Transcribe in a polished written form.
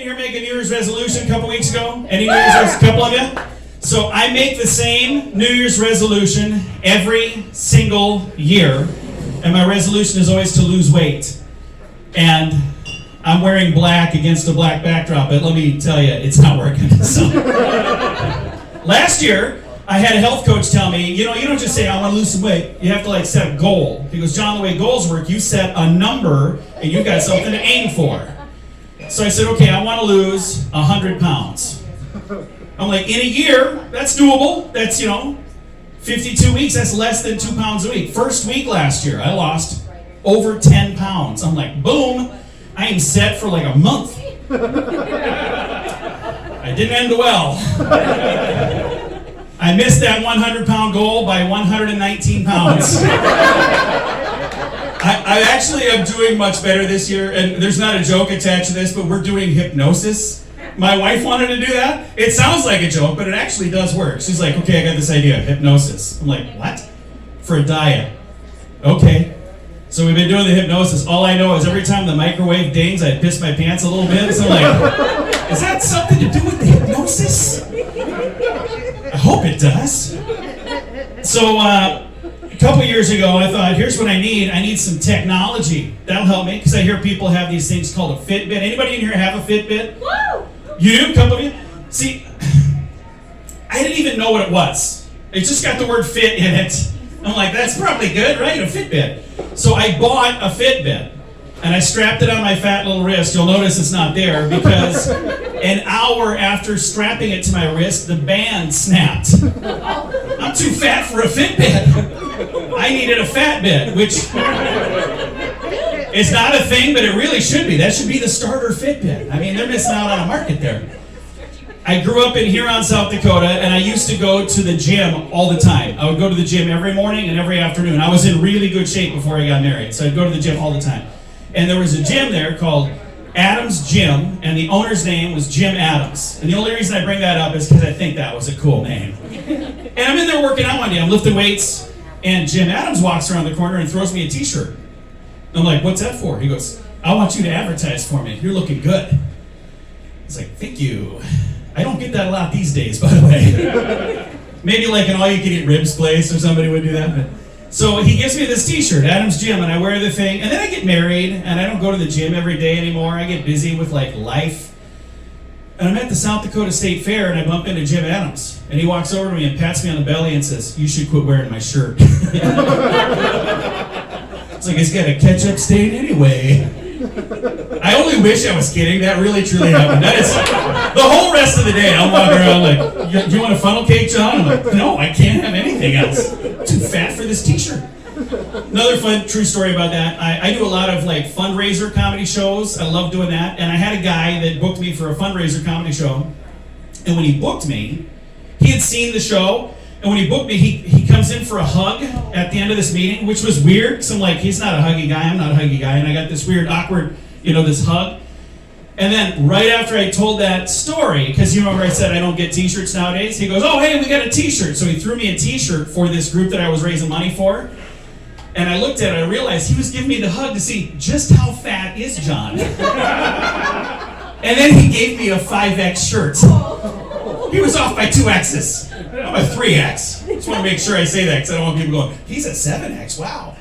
here make a New Year's resolution a couple weeks ago? Any New Year's resolution? A couple of you? So I make the same New Year's resolution every single year, and my resolution is always to lose weight. And I'm wearing black against a black backdrop, but let me tell you, it's not working. So, last year, I had a health coach tell me, you don't just say, I want to lose some weight. You have to set a goal. He goes, John, the way goals work, you set a number, and you've got something to aim for. So I said, okay, I want to lose 100 pounds. I'm like, in a year, that's doable. That's, 52 weeks, that's less than 2 pounds a week. First week last year, I lost over 10 pounds. I'm like, boom, I am set for a month. I didn't end well. I missed that 100-pound goal by 119 pounds. I actually am doing much better this year, and there's not a joke attached to this, but we're doing hypnosis. My wife wanted to do that. It sounds like a joke, but it actually does work. She's like, okay, I got this idea, hypnosis. I'm like, what? For a diet. Okay. So we've been doing the hypnosis. All I know is every time the microwave dings, I piss my pants a little bit. So I'm like, is that something to do with the hypnosis? I hope it does. So a couple years ago, I thought, here's what I need. I need some technology. That'll help me, because I hear people have these things called a Fitbit. Anybody in here have a Fitbit? Woo! You do? A couple of you? See, I didn't even know what it was. It just got the word fit in it. I'm like, that's probably good, right? A Fitbit. So I bought a Fitbit, and I strapped it on my fat little wrist. You'll notice it's not there, because an hour after strapping it to my wrist, the band snapped. I'm too fat for a Fitbit. I needed a Fatbit, which is not a thing, but it really should be. That should be the starter Fitbit. I mean, they're missing out on a market there. I grew up in Huron, South Dakota, and I used to go to the gym all the time. I would go to the gym every morning and every afternoon. I was in really good shape before I got married, so I'd go to the gym all the time. And there was a gym there called Adams Gym, and the owner's name was Jim Adams. And the only reason I bring that up is because I think that was a cool name. And I'm in there working out one day. I'm lifting weights, and Jim Adams walks around the corner and throws me a t-shirt. I'm like, what's that for? He goes, I want you to advertise for me. You're looking good. I was like, thank you. I don't get that a lot these days, by the way. Maybe an all-you-can-eat ribs place or somebody would do that. But. So he gives me this t-shirt, Adams Gym, and I wear the thing. And then I get married, and I don't go to the gym every day anymore. I get busy with life. And I'm at the South Dakota State Fair, and I bump into Jim Adams. And he walks over to me and pats me on the belly and says, you should quit wearing my shirt. It's like, it's got a ketchup stain anyway. I only wish I was kidding. That really, truly happened. That is the whole rest of the day. I'm walking around like, you want a funnel cake, John? I'm like, no, I can't have anything else. I'm too fat for this t-shirt. Another fun, true story about that. I do a lot of fundraiser comedy shows. I love doing that. And I had a guy that booked me for a fundraiser comedy show. And when he booked me, he had seen the show. And when he booked me, he comes in for a hug at the end of this meeting, which was weird. Because I'm like, he's not a huggy guy. I'm not a huggy guy. And I got this weird, awkward, this hug. And then right after I told that story, because you remember I said I don't get t-shirts nowadays, he goes, oh, hey, we got a t-shirt. So he threw me a t-shirt for this group that I was raising money for. And I looked at it, I realized he was giving me the hug to see just how fat is John. And then he gave me a 5X shirt. He was off by 2 X's. I'm a 3X. Just want to make sure I say that because I don't want people going, he's a 7X, wow.